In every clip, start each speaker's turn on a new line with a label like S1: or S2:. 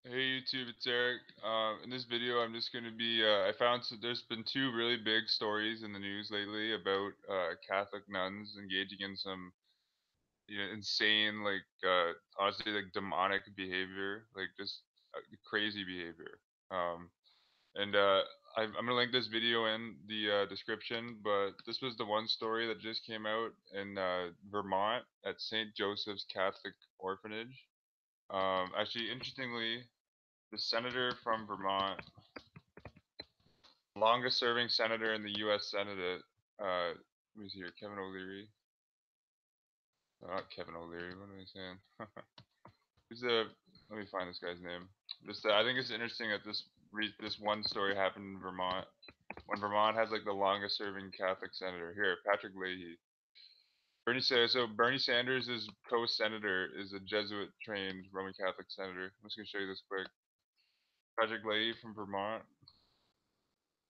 S1: Hey YouTube, it's Eric. In this video, I'm just going to be. I found there's been two really big stories in the news lately about Catholic nuns engaging in some insane, honestly, like demonic behavior, like just crazy behavior. Um, and I'm gonna link this video in the description. But this was the one story that just came out in Vermont at St. Joseph's Catholic Orphanage. Actually, interestingly, the senator from Vermont, longest serving senator in the U.S. Senate. Let me see here, Kevin O'Leary. No, not Kevin O'Leary. What am I saying? Who's the? Let me find this guy's name. I think it's interesting that this one story happened in Vermont. When Vermont has like the longest serving Catholic senator. Here, Patrick Leahy. Bernie Sanders' co-senator is a Jesuit-trained Roman Catholic senator. I'm just gonna show you this quick. Patrick Leahy from Vermont,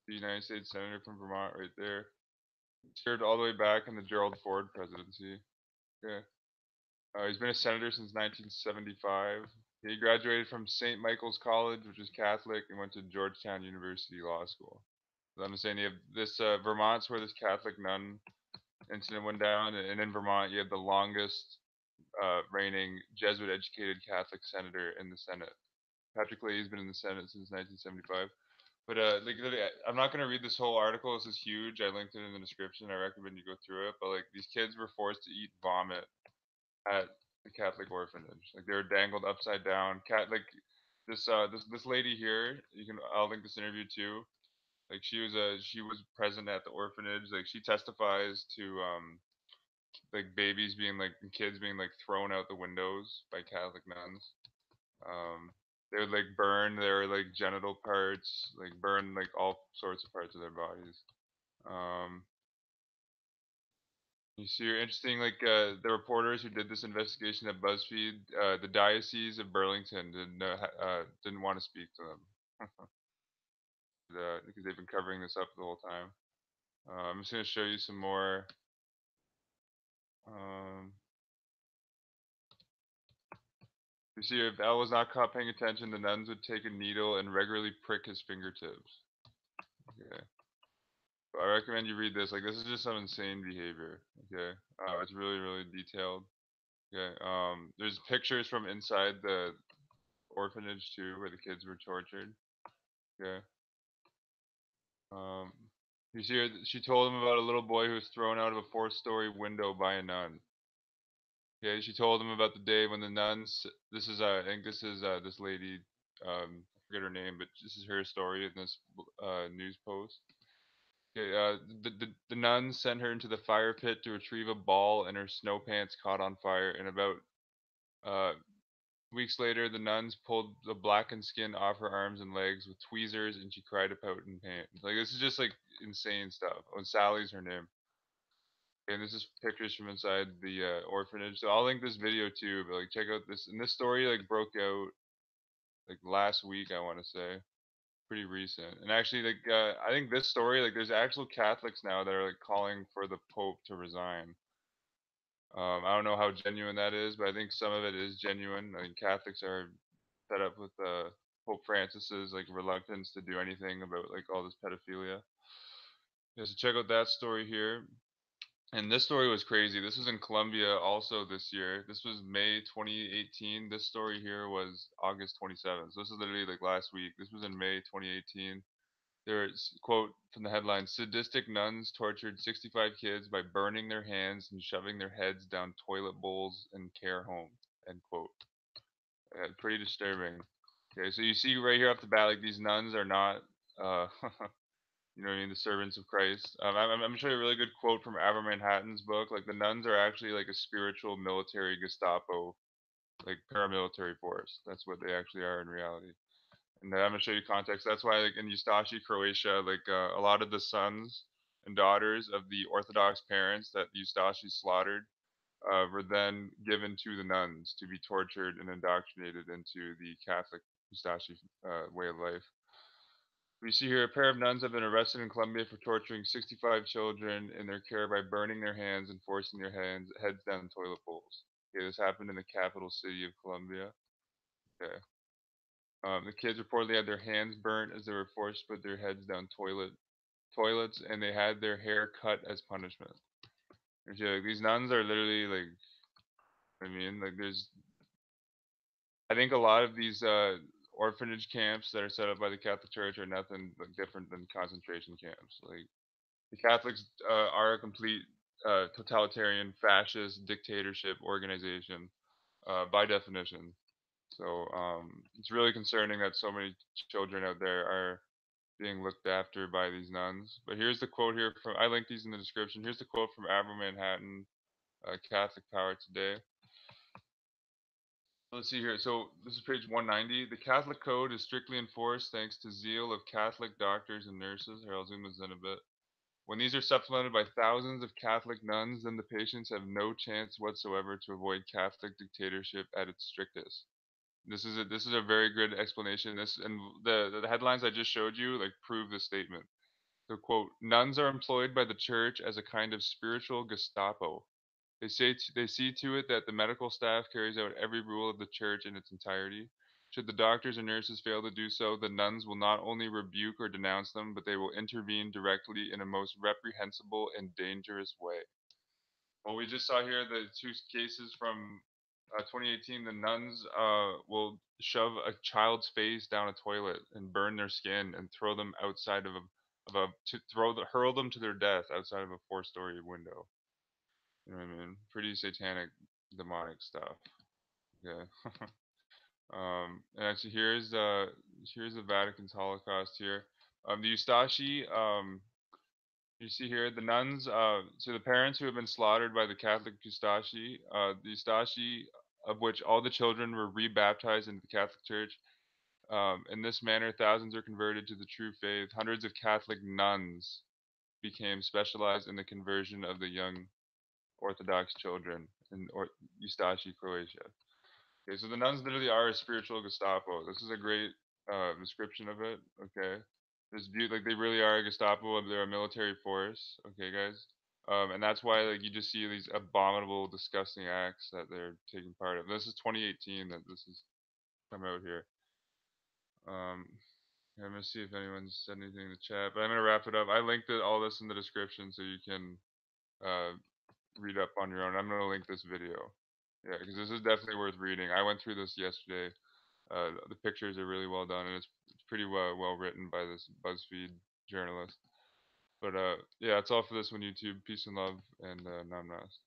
S1: the United States senator from Vermont, right there. Served all the way back in the Gerald Ford presidency. Yeah. He's been a senator since 1975. He graduated from St. Michael's College, which is Catholic, and went to Georgetown University Law School. So I'm saying you have this Vermont's where this Catholic nun incident went down, and in Vermont you have the longest reigning Jesuit-educated Catholic senator in the Senate. Patrick Leahy's been in the Senate since 1975. But I'm not gonna read this whole article. This is huge. I linked it in the description. I recommend you go through it. But like these kids were forced to eat vomit at the Catholic orphanage. Like they were dangled upside down. This lady here. I'll link this interview too. Like she was present at the orphanage. Like she testifies to like babies being like and kids being like thrown out the windows by Catholic nuns. Um, they would like burn their like genital parts, like burn like all sorts of parts of their bodies. Um, you see, you're interesting. Like the reporters who did this investigation at BuzzFeed, the Diocese of Burlington didn't want to speak to them because they've been covering this up the whole time. I'm just gonna show you some more. Um, you see, if Al was not caught paying attention, the nuns would take a needle and regularly prick his fingertips. Okay. I recommend you read this. Like this is just some insane behavior. Okay, it's really really detailed. Okay, there's pictures from inside the orphanage too, where the kids were tortured. Okay, um, you see, she told him about a little boy who was thrown out of a fourth-story window by a nun. Okay, she told him about the day when the nuns. This is I think this is this lady. I forget her name, but this is her story in this news post. Okay, the nuns sent her into the fire pit to retrieve a ball, and her snow pants caught on fire. And about uh, weeks later, the nuns pulled the blackened skin off her arms and legs with tweezers, and she cried out in pain. Like this is just like insane stuff. Oh, and Sally's her name. And this is pictures from inside the orphanage. So I'll link this video too. But like, check out this. And this story like broke out like last week, I want to say. Pretty recent. And actually, like I think this story, like there's actual Catholics now that are like calling for the Pope to resign. I don't know how genuine that is, but I think some of it is genuine. I think Catholics are fed up with Pope Francis's like reluctance to do anything about like all this pedophilia. Yeah, so check out that story here. And this story was crazy. This was in Colombia also this year. This was May 2018. This story here was August 27th. So this is literally like last week. This was in May 2018. There's quote from the headline: sadistic nuns tortured 65 kids by burning their hands and shoving their heads down toilet bowls in care home. End quote. Pretty disturbing. Okay, so you see right here off the bat, like these nuns are not, uh, you know what I mean, the servants of Christ. I'm gonna show you a really good quote from Abba Manhattan's book. Like the nuns are actually like a spiritual military Gestapo, like paramilitary force. That's what they actually are in reality. And I'm gonna show you context. That's why, like in Ustashi, Croatia, like a lot of the sons and daughters of the Orthodox parents that Ustashi slaughtered were then given to the nuns to be tortured and indoctrinated into the Catholic Ustashi way of life. We see here a pair of nuns have been arrested in Colombia for torturing 65 children in their care by burning their hands and forcing their heads down toilet bowls. Okay, this happened in the capital city of Colombia. Okay. The kids reportedly had their hands burnt as they were forced to put their heads down toilets, and they had their hair cut as punishment. And like, these nuns are literally like, I mean, like there's, I think a lot of these orphanage camps that are set up by the Catholic Church are nothing like different than concentration camps. Like the Catholics are a complete totalitarian, fascist dictatorship organization by definition. So it's really concerning that so many children out there are being looked after by these nuns. But here's the quote here from, I linked these in the description. Here's the quote from Abra Manhattan, Catholic Power Today. Let's see here. So this is page 190. The Catholic Code is strictly enforced thanks to zeal of Catholic doctors and nurses. Here, I'll zoom this in a bit. When these are supplemented by thousands of Catholic nuns, then the patients have no chance whatsoever to avoid Catholic dictatorship at its strictest. This is a very good explanation. This and the headlines I just showed you like prove this statement. So quote, nuns are employed by the church as a kind of spiritual Gestapo. They see to it that the medical staff carries out every rule of the church in its entirety. Should the doctors and nurses fail to do so, the nuns will not only rebuke or denounce them, but they will intervene directly in a most reprehensible and dangerous way. Well, we just saw here the two cases from 2018. The nuns will shove a child's face down a toilet and burn their skin and throw them outside of a to hurl them to their death outside of a four-story window. You know what I mean? Pretty satanic, demonic stuff. Yeah. And actually, here's the Vatican's Holocaust here. The Eustachi, you see here the nuns. So the parents who have been slaughtered by the Catholic Eustachi, the Eustachi of which all the children were rebaptized into the Catholic Church. In this manner, thousands are converted to the true faith. Hundreds of Catholic nuns became specialized in the conversion of the young Orthodox children in Ustashi, Croatia. Okay, so the nuns literally are a spiritual Gestapo. This is a great description of it. Okay, this view like they really are a Gestapo. They're a military force. Okay, guys, and that's why like you just see these abominable, disgusting acts that they're taking part of. This is 2018 that this has come out here. Um, I'm gonna see if anyone's said anything in the chat, but I'm gonna wrap it up. I linked all this in the description so you can uh, read up on your own. I'm gonna link this video. Yeah, because this is definitely worth reading. I went through this yesterday. The pictures are really well done, and it's pretty well written by this BuzzFeed journalist. But yeah, that's all for this one, YouTube. Peace and love, and Namnas.